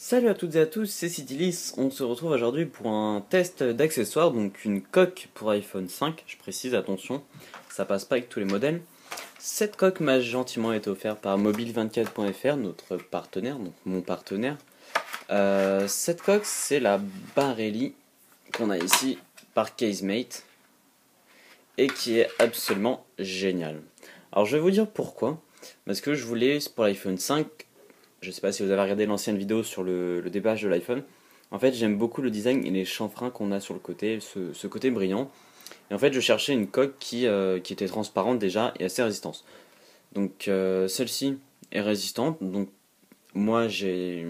Salut à toutes et à tous, c'est Citylis. On se retrouve aujourd'hui pour un test d'accessoires, donc une coque pour iPhone 5, je précise, attention, ça passe pas avec tous les modèles. Cette coque m'a gentiment été offerte par mobile24.fr, notre partenaire, donc mon partenaire. Cette coque, c'est la Barelli qu'on a ici par Casemate et qui est absolument géniale. Alors je vais vous dire pourquoi, parce que je voulais pour l'iPhone 5. Je sais pas si vous avez regardé l'ancienne vidéo sur le déballage de l'iPhone. En fait, j'aime beaucoup le design et les chanfreins qu'on a sur le côté, ce côté brillant. Et en fait, je cherchais une coque qui était transparente déjà et assez résistante. Donc, celle-ci est résistante. Donc, moi, je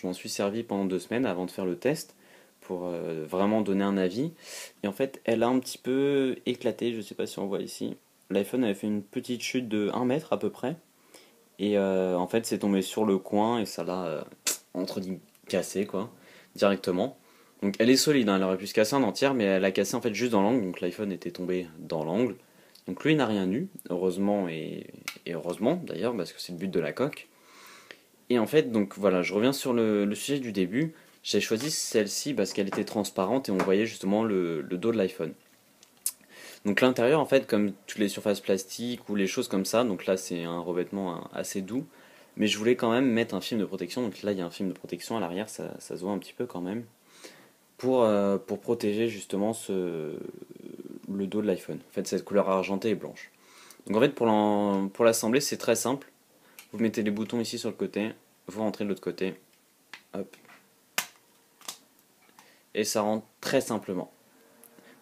m'en suis servi pendant 2 semaines avant de faire le test pour vraiment donner un avis. Et en fait, elle a un petit peu éclaté. Je sais pas si on voit ici. L'iPhone avait fait une petite chute de 1 mètre à peu près. Et en fait, c'est tombé sur le coin et ça l'a, entre guillemets, cassé, quoi, directement. Donc elle est solide, hein, elle aurait pu se casser en entière, mais elle a cassé en fait juste dans l'angle, donc l'iPhone était tombé dans l'angle. Donc lui n'a rien eu, heureusement, et heureusement d'ailleurs, parce que c'est le but de la coque. Et en fait, donc voilà, je reviens sur le sujet du début. J'ai choisi celle-ci parce qu'elle était transparente et on voyait justement le dos de l'iPhone. Donc l'intérieur, en fait, comme toutes les surfaces plastiques ou les choses comme ça, donc là c'est un revêtement assez doux, mais je voulais quand même mettre un film de protection, donc là il y a un film de protection à l'arrière, ça se voit un petit peu quand même, pour protéger justement le dos de l'iPhone. En fait, cette couleur argentée et blanche. Donc en fait, pour l'assembler, c'est très simple. Vous mettez les boutons ici sur le côté, vous rentrez de l'autre côté, hop, et ça rentre très simplement.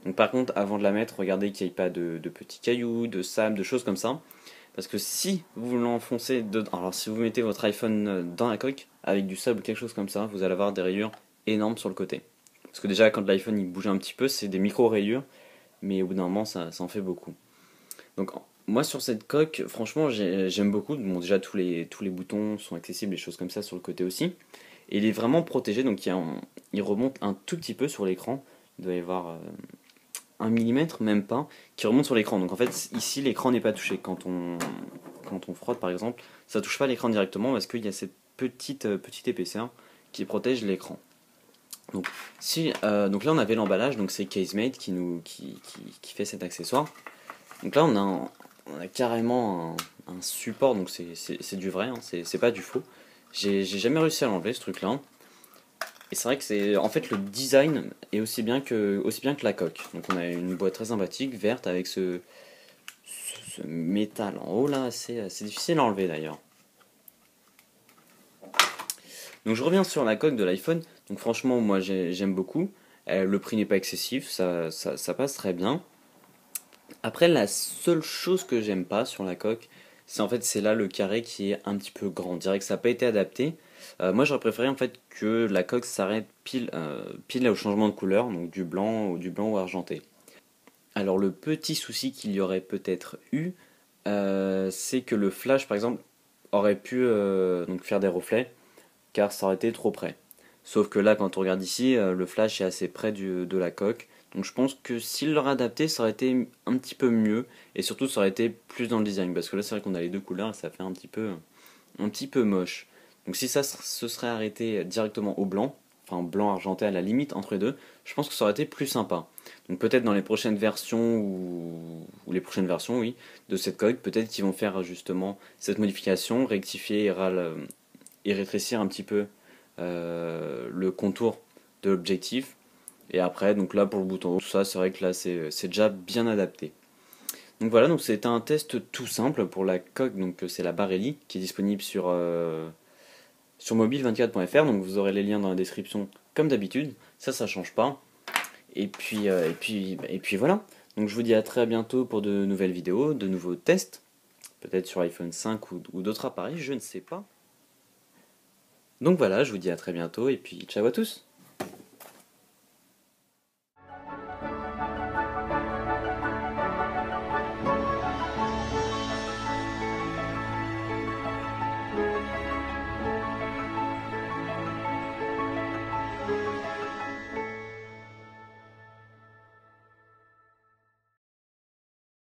Donc par contre, avant de la mettre, regardez qu'il n'y ait pas de petits cailloux, de sable, de choses comme ça. Parce que si vous l'enfoncez dedans, alors si vous mettez votre iPhone dans la coque, avec du sable ou quelque chose comme ça, vous allez avoir des rayures énormes sur le côté. Parce que déjà, quand l'iPhone il bouge un petit peu, c'est des micro-rayures, mais au bout d'un moment, ça en fait beaucoup. Donc moi sur cette coque, franchement, j'aime beaucoup. Bon, déjà, tous les boutons sont accessibles, les choses comme ça sur le côté aussi. Et il est vraiment protégé, donc il remonte un tout petit peu sur l'écran. Il doit y avoir 1 millimètre, même pas, qui remonte sur l'écran. Donc en fait, ici, l'écran n'est pas touché. Quand on frotte, par exemple, ça touche pas l'écran directement parce qu'il y a cette petite épaisseur qui protège l'écran. Donc, donc là, on avait l'emballage, donc c'est Casemate qui fait cet accessoire. Donc là, on a carrément un support, donc c'est du vrai, hein, c'est pas du faux. J'ai jamais réussi à l'enlever, ce truc-là. Et c'est vrai que c'est en fait le design est aussi bien que la coque. Donc on a une boîte très sympathique, verte, avec ce métal en haut là, c'est difficile à enlever d'ailleurs. Donc je reviens sur la coque de l'iPhone. Donc franchement, moi j'aime beaucoup. Le prix n'est pas excessif, ça passe très bien. Après, la seule chose que j'aime pas sur la coque, c'est là le carré qui est un petit peu grand. On dirait que ça n'a pas été adapté. Moi j'aurais préféré en fait que la coque s'arrête pile au changement de couleur, donc du blanc ou argenté. Alors le petit souci qu'il y aurait peut-être eu, c'est que le flash par exemple aurait pu donc faire des reflets, car ça aurait été trop près. Sauf que là quand on regarde ici, le flash est assez près de la coque. Donc je pense que s'il l'aurait adapté, ça aurait été un petit peu mieux, et surtout ça aurait été plus dans le design, parce que là c'est vrai qu'on a les deux couleurs et ça fait un petit peu moche. Donc si ça se serait arrêté directement au blanc, enfin blanc argenté à la limite entre les deux, je pense que ça aurait été plus sympa. Donc peut-être dans les prochaines versions ou les prochaines versions, oui, de cette coque, peut-être qu'ils vont faire justement cette modification, rectifier et rétrécir un petit peu le contour de l'objectif. Et après, donc là pour le bouton, tout ça, c'est vrai que là c'est déjà bien adapté. Donc voilà, donc c'était un test tout simple pour la coque, donc c'est la Barelli qui est disponible sur mobile24.fr, donc vous aurez les liens dans la description comme d'habitude, ça change pas. Et puis voilà. Donc je vous dis à très bientôt pour de nouvelles vidéos, de nouveaux tests, peut-être sur iPhone 5 ou d'autres appareils, je ne sais pas. Donc voilà, je vous dis à très bientôt et puis ciao à tous.